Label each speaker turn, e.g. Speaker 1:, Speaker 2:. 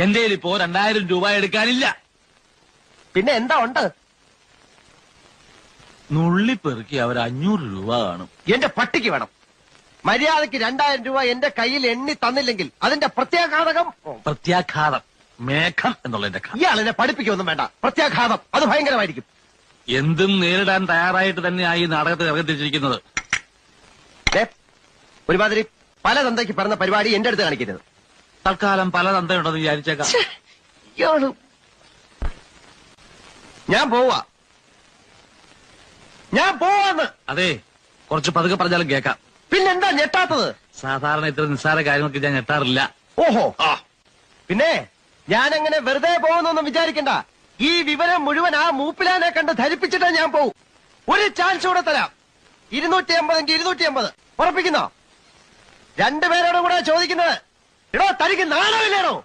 Speaker 1: എന്റെ ഇപ്പോ 2000 രൂപ എടുക്കാനില്ല.
Speaker 2: പിന്നെ എന്താ ഉണ്ട്?
Speaker 1: നുള്ളിപ്പെറുക്കി അവർ 500 രൂപ കാണും.
Speaker 2: എന്റെ പട്ടിക്ക് വേണം. മര്യാദക്ക് 2000 രൂപ എന്റെ കയ്യിൽ എണ്ണി തന്നില്ലെങ്കിൽ അതിന്റെ പ്രത്യാഘാതകം.
Speaker 1: പ്രത്യാഘാതം മേഘം എന്നുള്ളതിന്റെ
Speaker 2: ഇയാളെന്നെ പഠിപ്പിക്കൊന്നും വേണ്ട. പ്രത്യാഘാതം അത് ഭയങ്കരമായിരിക്കും.
Speaker 1: എന്തും നേരിടാൻ തയ്യാറായിട്ട് തന്നെയായി ഈ നാടകത്തിൽ ഇറങ്ങിത്തിരിച്ചിരിക്കുന്നത്.
Speaker 2: ഒരുമാതിരി പല തന്തയ്ക്ക് പറഞ്ഞ പരിപാടി എന്റെ അടുത്ത് കാണിക്കരുത്.
Speaker 1: തൽക്കാലം പല തന്തയുണ്ടെന്ന് വിചാരിച്ചേക്കാം.
Speaker 2: ഞാൻ പോവാന്ന്.
Speaker 1: അതെ, കുറച്ച് പതുക്കെ പറഞ്ഞാലും കേൾക്കാം.
Speaker 2: പിന്നെന്താ ഞെട്ടാത്തത്?
Speaker 1: സാധാരണ ഇത്ര നിസ്സാര കാര്യങ്ങൾക്ക് ഞാൻ ഞെട്ടാറില്ല.
Speaker 2: ഓഹോ, പിന്നെ ഞാനങ്ങനെ വെറുതെ പോകുന്നൊന്നും വിചാരിക്കണ്ട. ഈ വിവരം മുഴുവൻ ആ മൂപ്പിലാനെ കണ്ട് ധരിപ്പിച്ചിട്ടാ ഞാൻ പോവും. ഒരു ചാൻസ് കൂടെ തരാം. 250 എങ്കിൽ 250 ഉറപ്പിക്കുന്നോ? 2 പേരോടും കൂടെ ചോദിക്കുന്നത്. എടോ, തനിക്ക് നാണമില്ലേണോ?